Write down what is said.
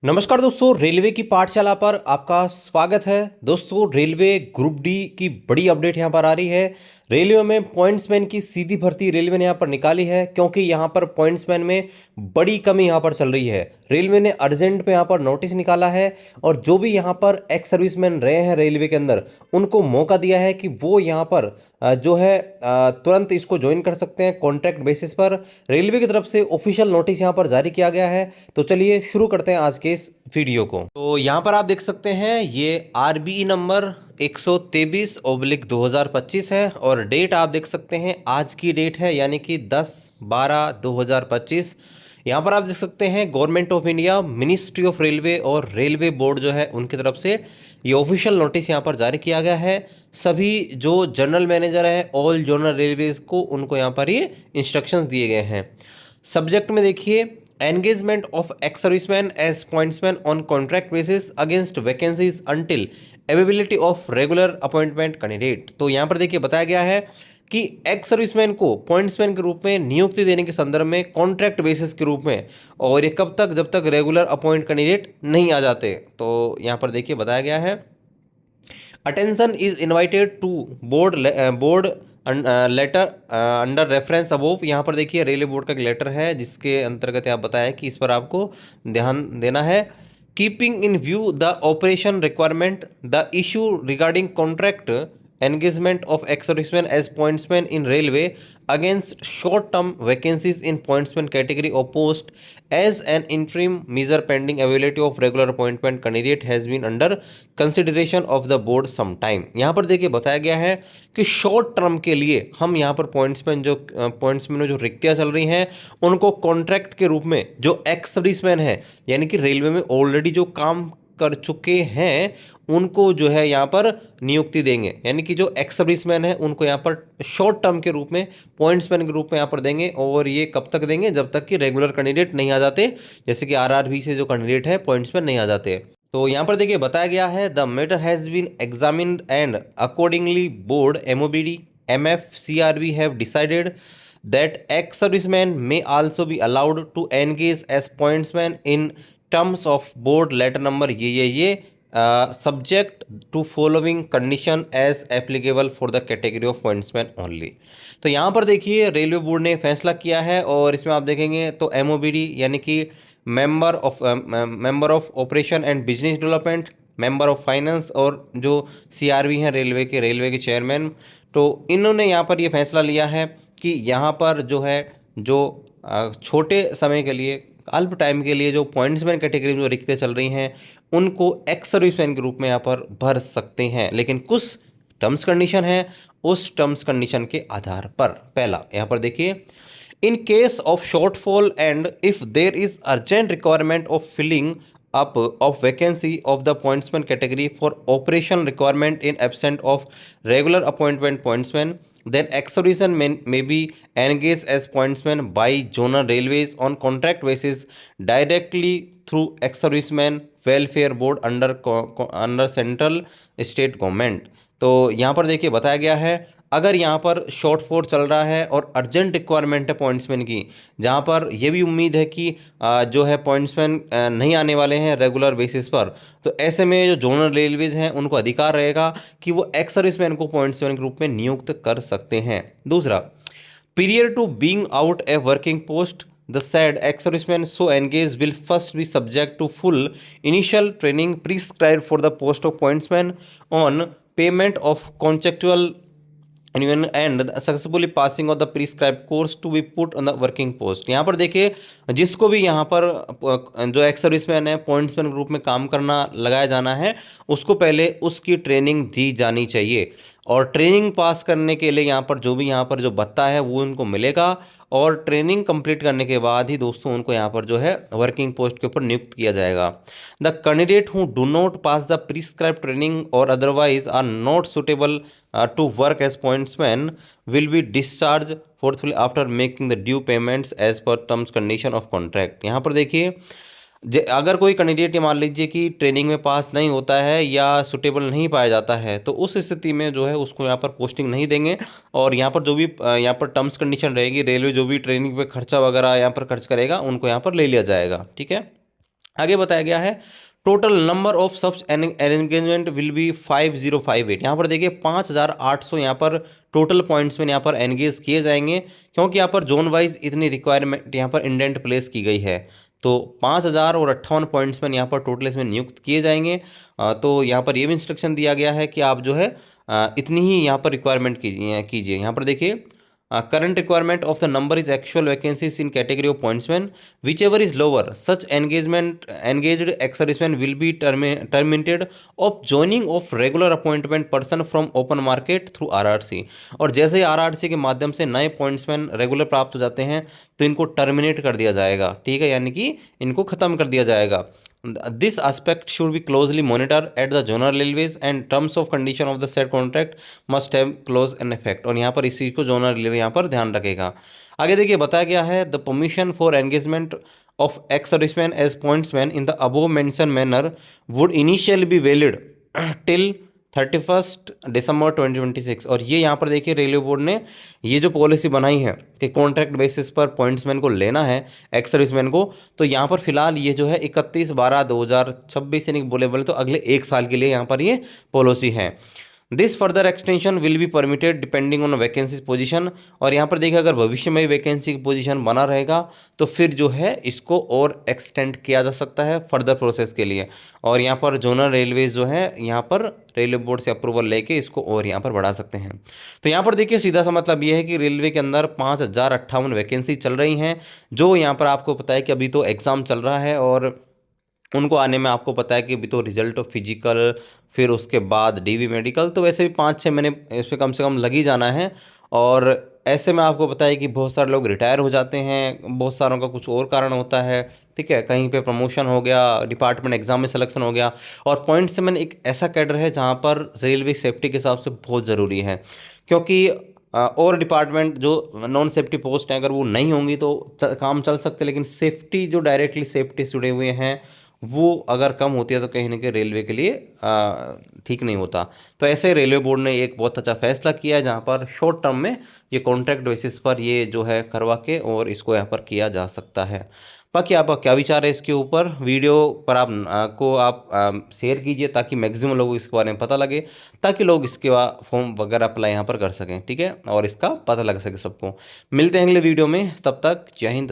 नमस्कार दोस्तों, रेलवे की पाठशाला पर आपका स्वागत है। दोस्तों, रेलवे ग्रुप डी की बड़ी अपडेट यहाँ पर आ रही है। रेलवे में पॉइंट्समैन की सीधी भर्ती रेलवे ने यहाँ पर निकाली है, क्योंकि यहाँ पर पॉइंट्समैन में बड़ी कमी यहाँ पर चल रही है। रेलवे ने अर्जेंट पे यहाँ पर नोटिस निकाला है और जो भी यहाँ पर एक्स सर्विसमैन रहे हैं रेलवे के अंदर, उनको मौका दिया है कि वो यहाँ पर जो है तुरंत इसको ज्वाइन कर सकते हैं कॉन्ट्रैक्ट बेसिस पर। रेलवे की तरफ से ऑफिशियल नोटिस यहाँ पर जारी किया गया है। तो चलिए शुरू करते हैं आज के इस वीडियो को। तो यहाँ पर आप देख सकते हैं ये आरबीई नंबर 123/2025 है और डेट आप देख सकते हैं आज की डेट है, यानी कि 10/12/2025। यहाँ पर आप देख सकते हैं government of India, ministry of railway और रेलवे बोर्ड जो है उनकी तरफ से ये ऑफिशियल नोटिस यहाँ पर जारी किया गया है। सभी जो जनरल मैनेजर है ऑल जोनल रेलवेज को, उनको यहाँ पर ये इंस्ट्रक्शंस दिए गए हैं। सब्जेक्ट में देखिए, engagement of ex serviceman as pointsman on contract basis against vacancies until availability of regular appointment candidate. तो यहाँ पर देखिए बताया गया है कि एक्स सर्विसमैन को पॉइंट्समैन के रूप में नियुक्ति देने के संदर्भ में कॉन्ट्रैक्ट बेसिस के रूप में, और ये कब तक, जब तक रेगुलर अपॉइंट कैंडिडेट नहीं आ जाते। तो यहाँ पर देखिए बताया गया है, attention is invited to board letter under reference above. यहाँ पर देखिए रेलवे बोर्ड का एक लेटर है जिसके अंतर्गत आप बताया कि इस पर आपको ध्यान देना है। Keeping in view the operation requirement, the issue regarding contract engagement of ex-servicemen as pointsmen in railway against short-term vacancies in pointsman category or post as an interim measure pending availability of regular appointment candidate has been under consideration of the board some time। यहाँ पर देखिए बताया गया है कि short term के लिए हम यहाँ पर पॉइंट्समैन में जो रिक्तियाँ चल रही हैं उनको कॉन्ट्रैक्ट के रूप में, जो एक्स सर्विसमैन है यानी कि रेलवे में ऑलरेडी जो काम कर चुके हैं, उनको जो है यहाँ पर नियुक्ति देंगे। यानी कि जो एक्स सर्विसमैन है उनको यहाँ पर शॉर्ट टर्म के रूप में पॉइंट्समैन के रूप में यहाँ पर देंगे। और ये कब तक देंगे, जब तक कि रेगुलर कैंडिडेट नहीं आ जाते, जैसे कि आरआरबी से जो कैंडिडेट है पॉइंट्समैन नहीं आ जाते। तो यहाँ पर देखिए बताया गया है, the matter has been examined and accordingly board MOBD MFCRB have decided that ex-servicemen may also be allowed to engage as pointsmen in terms of board letter number ये subject to following condition as applicable for the category of pointsman only। तो यहाँ पर देखिए railway board ने फैसला किया है और इसमें आप देखेंगे तो MOBD यानी कि member of operation and business development, member of finance और जो CRB हैं रेलवे के चेयरमैन, तो इन्होंने यहाँ पर ये फैसला लिया है कि यहाँ पर जो है जो छोटे समय के लिए, अल्प टाइम के लिए जो पॉइंट्समैन कैटेगरी में जो रिक्तियाँ चल रही हैं उनको एक्स सर्विसमैन के रूप में यहाँ पर भर सकते हैं, लेकिन कुछ टर्म्स कंडीशन है। उस टर्म्स कंडीशन के आधार पर पहला यहाँ पर देखिए, in case of shortfall and if there is urgent requirement of filling up of vacancy of the pointsman category for operation requirement in absent of regular appointment pointsman, then ex-servicemen may be engaged as pointsman by zonal railways on contract basis directly through ex-servicemen welfare board under central state government। तो यहाँ पर देखिए बताया गया है, अगर यहाँ पर शॉर्ट फोर चल रहा है और अर्जेंट रिक्वायरमेंट है पॉइंट्समैन की, जहाँ पर यह भी उम्मीद है कि जो है पॉइंट्समैन नहीं आने वाले हैं रेगुलर बेसिस पर, तो ऐसे में जो जोनल रेलवेज हैं उनको अधिकार रहेगा कि वो एक्स सर्विसमैन को पॉइंट्समैन के रूप में नियुक्त कर सकते हैं। दूसरा, period to being out a working post, the said ex-serviceman so engaged will first be subject to full initial training prescribed for the post of pointsman on payment of contractual and successfully passing of the prescribe course to be put on the working post. यहाँ पर देखिए जिसको भी यहाँ पर जो ex serviceman है pointsman के रूप में काम करना लगाया जाना है, उसको पहले उसकी ट्रेनिंग दी जानी चाहिए और ट्रेनिंग पास करने के लिए यहाँ पर जो भत्ता है वो उनको मिलेगा और ट्रेनिंग कंप्लीट करने के बाद ही दोस्तों उनको यहाँ पर जो है वर्किंग पोस्ट के ऊपर नियुक्त किया जाएगा। The candidate who do not pass the prescribe training और otherwise are not suitable to work as pointsman will be discharge forthfully after making the due payments as per terms condition of contract. यहाँ पर देखिए अगर कोई candidate मान लीजिए कि training में पास नहीं होता है या सुटेबल नहीं पाया जाता है, तो उस स्थिति में जो है उसको यहाँ पर पोस्टिंग नहीं देंगे और यहाँ पर जो भी यहाँ पर टर्म्स कंडीशन रहेगी, रेलवे जो भी ट्रेनिंग पे खर्चा वगैरह यहाँ पर खर्च करेगा उनको यहाँ पर ले लिया जाएगा। ठीक है। आगे बताया गया है total number of such engagement will be 5058। यहाँ पर देखिए 5800 यहाँ पर टोटल पॉइंट्स में यहाँ पर एंगेज किए जाएंगे, क्योंकि यहाँ पर जोन वाइज इतनी रिक्वायरमेंट यहाँ पर इंडेंट प्लेस की गई है। तो 5058 पॉइंट्स में यहाँ पर टोटल इसमें नियुक्त किए जाएंगे। तो यहाँ पर ये भी इंस्ट्रक्शन दिया गया है कि आप जो है इतनी ही यहाँ पर रिक्वायरमेंट कीजिए। यहाँ पर देखिए current requirement of the number is actual vacancies in category of pointsmen. Whichever is lower, such engaged ex-servicemen will be terminated of joining of regular appointment person from open market through RRC। और जैसे ही RRC के माध्यम से नए pointsman regular प्राप्त हो जाते हैं तो इनको टर्मिनेट कर दिया जाएगा, ठीक है, यानी कि इनको खत्म कर दिया जाएगा। This aspect should be closely monitored at the zonal railways and terms of condition of the said contract must have close in effect। और यहाँ पर इसी को जोनल रेलवे यहाँ पर ध्यान रखेगा। आगे देखिए बताया गया है the permission for engagement of ex serviceman as pointsman in the above mention manner would initially be valid till 31 December 2026। और ये यहाँ पर देखिए रेलवे बोर्ड ने ये जो पॉलिसी बनाई है कि कॉन्ट्रैक्ट बेसिस पर पॉइंट्समैन को लेना है, एक्स सर्विसमैन को, तो यहाँ पर फिलहाल ये जो है 31/12/2026 यानी बोले तो अगले 1 साल के लिए यहाँ पर ये पॉलिसी है। This further extension will be permitted depending on vacancy position. और यहाँ पर देखिए अगर भविष्य में वैकेंसी की पोजीशन बना रहेगा तो फिर जो है इसको और एक्सटेंड किया जा सकता है फर्दर प्रोसेस के लिए। और यहाँ पर जोनल रेलवेज जो है यहाँ पर रेलवे बोर्ड से अप्रूवल लेके इसको और यहाँ पर बढ़ा सकते हैं। तो यहाँ पर देखिए सीधा सा मतलब ये है कि रेलवे के अंदर 5058 वैकेंसी चल रही हैं, जो यहाँ पर आपको पता है कि अभी तो एग्ज़ाम चल रहा है और उनको आने में आपको पता है कि अभी तो रिजल्ट ऑफ फिजिकल, फिर उसके बाद डीवी मेडिकल, तो वैसे भी 5-6 महीने इस पर कम से कम लग ही जाना है। और ऐसे में आपको पता है कि बहुत सारे लोग रिटायर हो जाते हैं, बहुत सारों का कुछ और कारण होता है, ठीक है, कहीं पे प्रमोशन हो गया, डिपार्टमेंट एग्जाम में सिलेक्शन हो गया। और पॉइंट सेवन एक ऐसा कैडर है जहाँ पर रेलवे सेफ्टी के हिसाब से बहुत ज़रूरी है, क्योंकि और डिपार्टमेंट जो नॉन सेफ्टी पोस्ट हैं अगर वो नहीं होंगी तो काम चल सकते, लेकिन सेफ्टी जो डायरेक्टली सेफ्टी से जुड़े हुए हैं वो अगर कम होती है तो कहीं ना कहीं रेलवे के लिए ठीक नहीं होता। तो ऐसे रेलवे बोर्ड ने एक बहुत अच्छा फैसला किया है जहाँ पर शॉर्ट टर्म में ये कॉन्ट्रैक्ट बेसिस पर ये जो है करवा के और इसको यहाँ पर किया जा सकता है। बाकी आपका क्या विचार है इसके ऊपर, वीडियो पर आप शेयर कीजिए ताकि मैक्सिमम लोगों को इसके बारे में पता लगे, ताकि लोग इसके फॉर्म वगैरह अप्लाई यहाँ पर कर सकें, ठीक है, और इसका पता लग सके सबको। मिलते हैं अगले वीडियो में, तब तक जय हिंद।